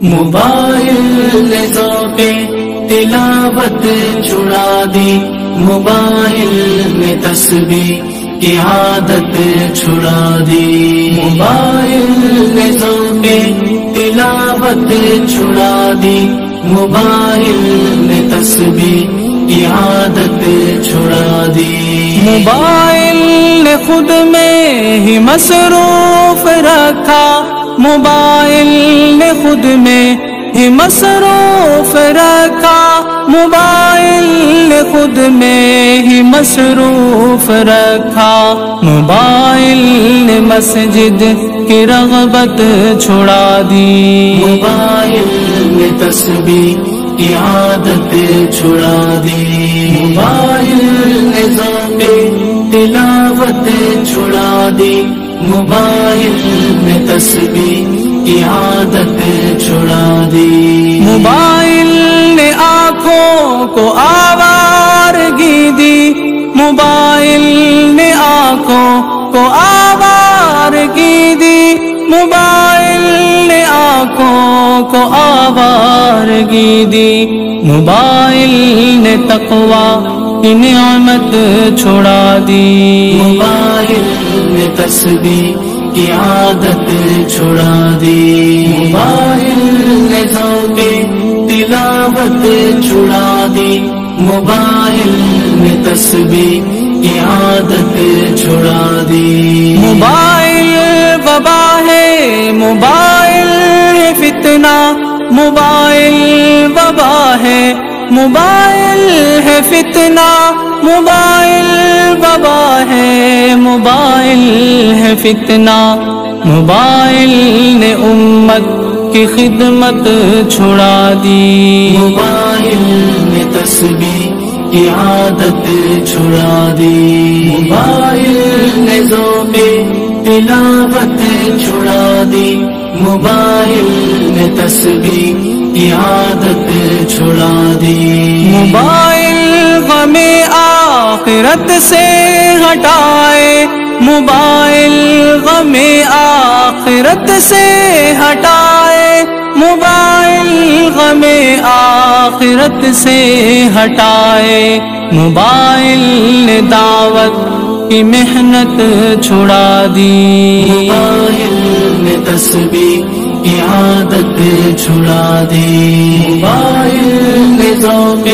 Mobile نے ذوق تلاوت چھڑا دی، موبائل نے تسبیح کی عادت چھڑا دی، موبائل نے ذوق تلاوت چھڑا دی، موبائل نے تسبیح کی عادت چھڑا دی، موبائل نے خود میں ہی مصروف رکھا، موبائل نے خود میں ہی مصروف رکھا، موبائل نے خود میں ہی مصروف رکھا، موبائل نے مسجد کی رغبت چھڑا دی، موبائل نے تسبیح کی عادت چھڑا دی، موبائل نے ذوق تلاوت چھڑا دی، موبائل نے تسبیح کی عادت چھڑا دی، موبائل نے آنکھوں کو آوارگی دی، موبائل نے آنکھوں کو آوارگی دی، موبائل نے آنکھوں کو آوارگی دی، موبائل نے تقویٰ کی نعمت چھڑا دی، موبائل نے تسبیح کی عادت چھڑا دی، موبائل نے ذوق تلاوت چھڑا دی، موبائل نے تسبیح کی عادت چھڑا دی، موبائل وبا ہے، موبائل ہے فتنہ، موبائل وبا ہے، موبائل ہے فتنہ، موبائل وبا ہے، موبائل ہے فتنہ، موبائل نے امت کی خدمت چھڑا دی، موبائل نے تسبیح کی عادت چھڑا دی، موبائل نے ذوق تلاوت چھڑا دی، موبائل نے تسبیح کی عادت چھڑا دی، موبائل غم آخرت سے ہٹائے، موبائل غم آخرت سے ہٹائے، موبائل غم آخرت سے ہٹائے، موبائل نے دعوت کی محنت چھڑا دی، موبائل نے تسبیح کی عادت چھڑا دی، موبائل نے ذوق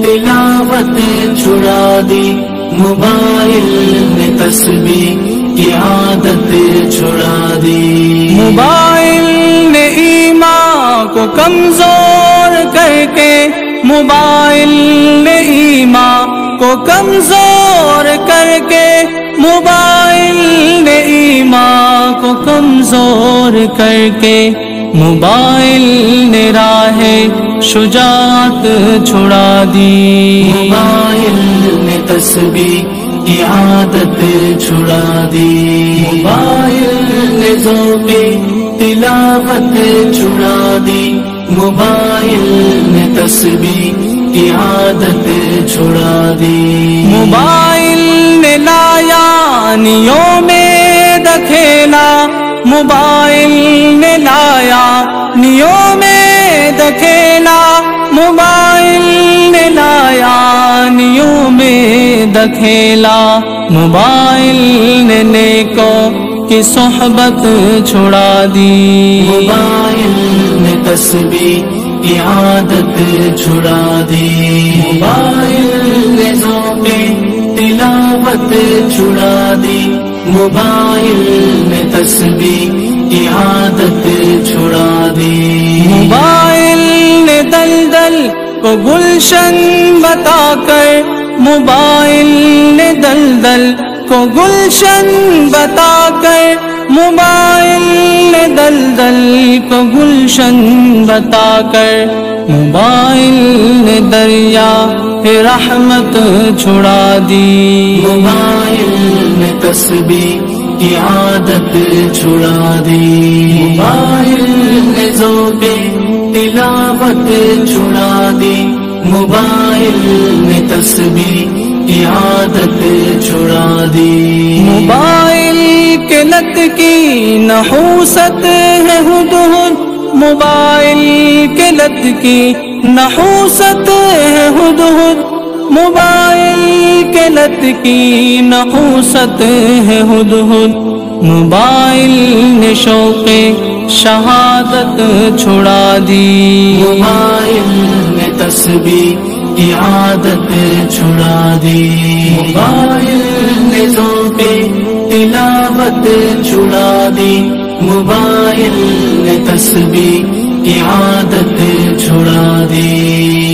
تلاوت چھڑا دی، موبائل نے تسبیح کی عادت چھڑا دی، موبائل نے ایمان کو کمزور کر کے، موبائل نے ایمان کو کمزور کر کے، موبائل نے ایمان کو کمزور کر کے، موبائل نے راہ شجاعت چھڑا دی، موبائل نے تسبیح کی عادت چھڑا دی، موبائل نے ذوق تلاوت چھڑا دی، موبائل نے تسبیح کی عادت چھڑا دی، موبائل نے لایا نیوں میں دکھیلا، موبائل نے لایا نیوں میں دکھیلا، موبائل نے لایا نیوں میں دکھیلا، موبائل نے نیکوں کی صحبت چھڑا دی، موبائل نے تسبیح کی عادت چھڑا دی، موبائل نے ذوق تلاوت چھڑا دی، موبائل نے تسبیح کی عادت چھڑا دی، موبائل نے دلدل کو گلشن بتا کر، موبائل نے دلدل کو گلشن بتا کر، موبائل نے دلدل کو گلشن بتا کر، موبائل نے دریا رحمت چھڑا دی، موبائل نے تسبیح کی عادت چھڑا دی، موبائل نے ذوق تلاوت چھڑا دی، موبائل نے تسبیح کی عادت چھڑا دی، موبائل کے لت کی نحوست ہے ہدہد، موبائل کے لت کی نحوست ہے ہدہد، موبائل کے لت کی نحوست ہے ہدہد، موبائل نے شوق شہادت چھڑا دی، موبائل نے تسبیح کی عادت چھڑا دی، موبائل نے ذوق تلاوت چھڑا دی، موبائل نے تسبیح کی عادت چھڑا دی۔